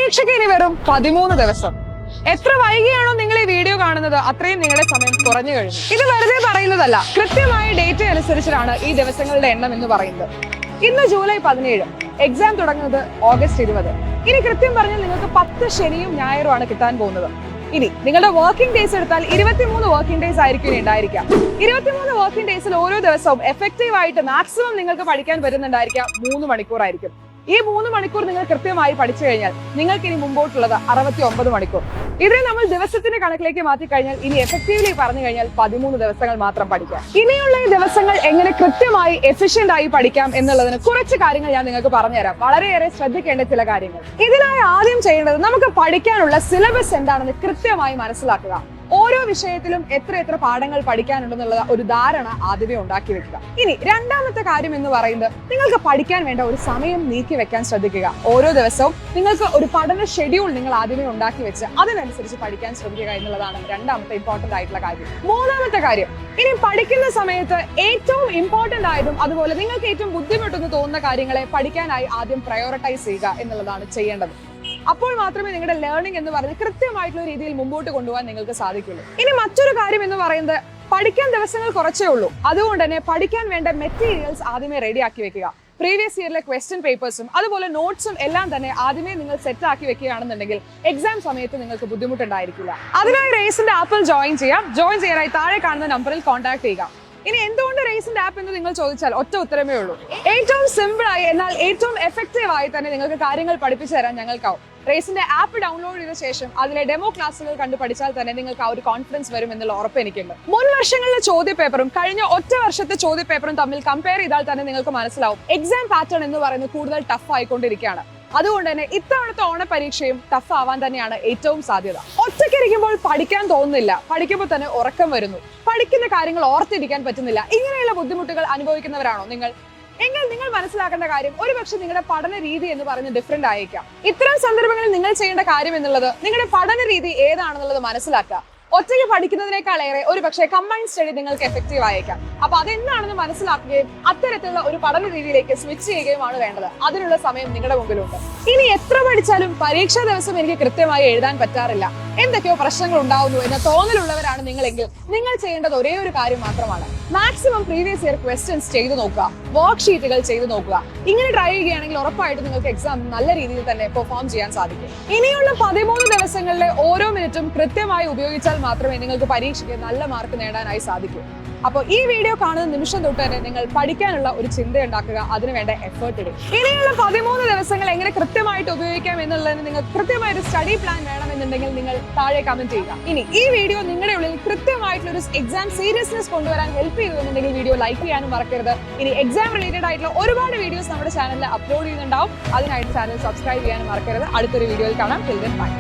പരീക്ഷയ്ക്ക് ഇനി വെറും 13 ദിവസം. എത്ര വൈകിയാണോ നിങ്ങൾ ഈ വീഡിയോ കാണുന്നത് അത്രയും നിങ്ങളുടെ സമയം കുറഞ്ഞു കഴിഞ്ഞു. ഇത് വെറുതെ പറയുന്നതല്ല, കൃത്യമായ ഡേറ്റ് അനുസരിച്ചാണ് ഈ ദിവസങ്ങളുടെ എണ്ണം എന്ന് പറയുന്നത്. ഇന്ന് ജൂലൈ 17, എക്സാം തുടങ്ങുന്നത് ഓഗസ്റ്റ് 20. ഇനി കൃത്യം പറഞ്ഞാൽ നിങ്ങൾക്ക് 10 ശനിയും ഞായറുമാണ് കിട്ടാൻ പോകുന്നത്. ഇനി നിങ്ങളുടെ വർക്കിംഗ് ഡേയ്സ് എടുത്താൽ 23 വർക്കിംഗ് ഡേയ്സ് ആയിരിക്കും ഇനി ഉണ്ടായിരിക്കാം. 23 വർക്കിംഗ് ഡേയ്സിൽ ഓരോ ദിവസവും എഫക്റ്റീവ് ആയിട്ട് മാക്സിമം നിങ്ങൾക്ക് പഠിക്കാൻ പറ്റുന്നുണ്ടായിരിക്കാം 3 മണിക്കൂറായിരിക്കും. ഈ 3 മണിക്കൂർ നിങ്ങൾ കൃത്യമായി പഠിച്ചു കഴിഞ്ഞാൽ നിങ്ങൾക്ക് ഇനി മുമ്പോട്ടുള്ളത് 69 മണിക്കൂർ. ഇതിനെ നമ്മൾ ദിവസത്തിന്റെ കണക്കിലേക്ക് മാറ്റി കഴിഞ്ഞാൽ ഇനി എഫക്റ്റീവ്ലി പറഞ്ഞു കഴിഞ്ഞാൽ 13 ദിവസങ്ങൾ മാത്രം പഠിക്കാം. ഇനിയുള്ള ഈ ദിവസങ്ങൾ എങ്ങനെ കൃത്യമായി എഫിഷ്യന്റ് ആയി പഠിക്കാം എന്നുള്ളതിന് കുറച്ച് കാര്യങ്ങൾ ഞാൻ നിങ്ങൾക്ക് പറഞ്ഞുതരാം. വളരെയേറെ ശ്രദ്ധിക്കേണ്ട ചില കാര്യങ്ങൾ. ഇതിനായി ആദ്യം ചെയ്യേണ്ടത് നമുക്ക് പഠിക്കാനുള്ള സിലബസ് എന്താണെന്ന് കൃത്യമായി മനസ്സിലാക്കുക. ഓരോ വിഷയത്തിലും എത്ര പാഠങ്ങൾ പഠിക്കാനുണ്ടെന്നുള്ള ഒരു ധാരണ ആദ്യമേ ഉണ്ടാക്കി വെക്കുക. ഇനി രണ്ടാമത്തെ കാര്യം എന്ന് പറയുന്നത് നിങ്ങൾക്ക് പഠിക്കാൻ വേണ്ട ഒരു സമയം നീക്കി വെക്കാൻ ശ്രദ്ധിക്കുക. ഓരോ ദിവസവും നിങ്ങൾക്ക് ഒരു പഠന ഷെഡ്യൂൾ നിങ്ങൾ ആദ്യമേ ഉണ്ടാക്കി വെച്ച് അതിനനുസരിച്ച് പഠിക്കാൻ ശ്രമിക്കുക എന്നുള്ളതാണ് രണ്ടാമത്തെ ഇമ്പോർട്ടന്റ് ആയിട്ടുള്ള കാര്യം. മൂന്നാമത്തെ കാര്യം, ഇനി പഠിക്കുന്ന സമയത്ത് ഏറ്റവും ഇമ്പോർട്ടന്റ് ആയതും അതുപോലെ നിങ്ങൾക്ക് ഏറ്റവും ബുദ്ധിമുട്ടെന്ന് തോന്നുന്ന കാര്യങ്ങളെ പഠിക്കാനായി ആദ്യം പ്രയോറിറ്റൈസ് ചെയ്യുക എന്നുള്ളതാണ് ചെയ്യേണ്ടത്. അപ്പോൾ മാത്രമേ നിങ്ങളുടെ ലേണിംഗ് എന്ന് പറയുന്നത് കൃത്യമായിട്ടുള്ള രീതിയിൽ മുമ്പോട്ട് കൊണ്ടുപോകാൻ നിങ്ങൾക്ക് സാധിക്കുള്ളൂ. ഇനി മറ്റൊരു കാര്യം എന്ന് പറയുന്നത് പഠിക്കാൻ ദിവസങ്ങൾ കുറച്ചേ ഉള്ളൂ. അതുകൊണ്ട് തന്നെ പഠിക്കാൻ വേണ്ട മെറ്റീരിയൽസ് ആദ്യമേ റെഡിയാക്കി വെക്കുക. പ്രീവിയസ് ഇയറിലെ ക്വസ്റ്റ്യൻ പേപ്പേഴ്സും അതുപോലെ നോട്ട്സും എല്ലാം തന്നെ ആദ്യമേ നിങ്ങൾ സെറ്റ് ആക്കി വെക്കുകയാണെന്നുണ്ടെങ്കിൽ എക്സാം സമയത്ത് നിങ്ങൾക്ക് ബുദ്ധിമുട്ടുണ്ടായിരിക്കില്ല. അതിനായി റേസിന്റെ ആപ്പിൽ ജോയിൻ ചെയ്യാനായി താഴെ കാണുന്ന നമ്പറിൽ കോൺടാക്ട് ചെയ്യുക. ഇനി എന്തുകൊണ്ട് റേസിന്റെ ആപ്പ് എന്ന് നിങ്ങൾ ചോദിച്ചാൽ ഒറ്റ ഉത്തരമേ ഉള്ളൂ. ഏറ്റവും സിമ്പിൾ ആയി എന്നാൽ ഏറ്റവും എഫക്റ്റീവ് ആയി തന്നെ നിങ്ങൾക്ക് കാര്യങ്ങൾ പഠിപ്പിച്ചു തരാൻ ഞങ്ങൾക്കാവും. റേസിന്റെ ആപ്പ് ഡൗൺലോഡ് ചെയ്ത ശേഷം അതിലെ ഡെമോ ക്ലാസ്സുകൾ കണ്ടു പഠിച്ചാൽ തന്നെ നിങ്ങൾക്ക് ആ ഒരു കോൺഫിഡൻസ് വരും എന്നുള്ള ഉറപ്പ് എനിക്കുണ്ട്. മുൻ വർഷങ്ങളിലെ ചോദ്യപേപ്പറും കഴിഞ്ഞ ഒറ്റ വർഷത്തെ ചോദ്യപേപ്പറും തമ്മിൽ കമ്പയർ ചെയ്താൽ തന്നെ നിങ്ങൾക്ക് മനസ്സിലാവും എക്സാം പാറ്റേൺ എന്ന് പറയുന്നത് കൂടുതൽ ടഫ് ആയിക്കൊണ്ടിരിക്കുകയാണ്. അതുകൊണ്ട് തന്നെ ഇത്തവണത്തെ ഓണപരീക്ഷയും ടഫ് ആവാൻ തന്നെയാണ് ഏറ്റവും സാധ്യത. ഒറ്റയ്ക്കിരിക്കുമ്പോൾ പഠിക്കാൻ തോന്നുന്നില്ല, പഠിക്കുമ്പോൾ തന്നെ ഉറക്കം വരുന്നു, പഠിക്കുന്ന കാര്യങ്ങൾ ഓർത്തിരിക്കാൻ പറ്റുന്നില്ല, ഇങ്ങനെയുള്ള ബുദ്ധിമുട്ടുകൾ അനുഭവിക്കുന്നവരാണോ നിങ്ങൾ? എങ്കിൽ നിങ്ങൾ മനസ്സിലാക്കേണ്ട കാര്യം ഒരുപക്ഷെ നിങ്ങളുടെ പഠന രീതി എന്ന് പറയുന്നത് ഡിഫറെന്റ് ആയേക്കാം. ഇത്തരം സന്ദർഭങ്ങളിൽ നിങ്ങൾ ചെയ്യേണ്ട കാര്യം എന്നുള്ളത് നിങ്ങളുടെ പഠന രീതി ഏതാണെന്നുള്ളത് മനസ്സിലാക്കുക. ഒറ്റയ്ക്ക് പഠിക്കുന്നതിനേക്കാളേറെ ഒരു പക്ഷേ കമ്പൈൻഡ് സ്റ്റഡി നിങ്ങൾക്ക് എഫക്റ്റീവ് ആയേക്കാം. അപ്പൊ അതെന്താണെന്ന് മനസ്സിലാക്കുകയും അത്തരത്തിലുള്ള ഒരു പഠന രീതിയിലേക്ക് സ്വിച്ച് ചെയ്യുകയുമാണ് വേണ്ടത്. അതിനുള്ള സമയം നിങ്ങളുടെ മുമ്പിലുണ്ട്. ഇനി എത്ര പഠിച്ചാലും പരീക്ഷാ ദിവസം എനിക്ക് കൃത്യമായി എഴുതാൻ പറ്റാറില്ല, എന്തൊക്കെയോ പ്രശ്നങ്ങൾ ഉണ്ടാവുന്നു എന്ന തോന്നലുള്ളവരാണ് നിങ്ങളെങ്കിൽ നിങ്ങൾ ചെയ്യേണ്ടത് ഒരേ ഒരു കാര്യം മാത്രമാണ്. മാക്സിമം പ്രീവിയസ് ഇയർ ക്വസ്റ്റ്യൻസ് ചെയ്തു നോക്കുക, വർക്ക് ഷീറ്റുകൾ ചെയ്തു നോക്കുക. ഇങ്ങനെ ട്രൈ ചെയ്യുകയാണെങ്കിൽ ഉറപ്പായിട്ടും നിങ്ങൾക്ക് എക്സാം നല്ല രീതിയിൽ തന്നെ പെർഫോം ചെയ്യാൻ സാധിക്കും. ഇനിയുള്ള 13 ദിവസങ്ങളിലെ ഓരോ മിനിറ്റും കൃത്യമായി ഉപയോഗിച്ചാൽ മാത്രമേ നിങ്ങൾക്ക് പരീക്ഷയ്ക്ക് നല്ല മാർക്ക് നേടാനായി സാധിക്കൂ. അപ്പോൾ ഈ വീഡിയോ കാണുന്ന നിമിഷം തൊട്ട് തന്നെ നിങ്ങൾ പഠിക്കാനുള്ള ഒരു ചിന്ത ഉണ്ടാക്കുക, അതിനുവേണ്ട എഫേർട്ട് ഇടുക. ഇനിയുള്ള 13 ദിവസങ്ങൾ എങ്ങനെ കൃത്യമായിട്ട് ഉപയോഗിക്കാം എന്നുള്ളതിന് നിങ്ങൾക്ക് കൃത്യമായ ഒരു സ്റ്റഡി പ്ലാൻ വേണമെന്നുണ്ടെങ്കിൽ നിങ്ങൾ താഴെ കമന്റ് ചെയ്യുക. ഇനി ഈ വീഡിയോ നിങ്ങളുടെ ഉള്ളിൽ കൃത്യമായിട്ടുള്ള ഒരു എക്സാം സീരിയസ്നെസ് കൊണ്ടുവരാൻ ഹെൽപ്പ് ചെയ്തുവെന്നുണ്ടെങ്കിൽ വീഡിയോ ലൈക്ക് ചെയ്യാനും മറക്കരുത്. ഇനി എക്സാം റിലേറ്റഡ് ആയിട്ടുള്ള ഒരുപാട് വീഡിയോസ് നമ്മുടെ ചാനലിൽ അപ്ലോഡ് ചെയ്യുന്നുണ്ടാവും. അതിനായിട്ട് ചാനൽ സബ്സ്ക്രൈബ് ചെയ്യാനും മറക്കരുത്. അടുത്തൊരു വീഡിയോയിൽ കാണാം. Till then bye.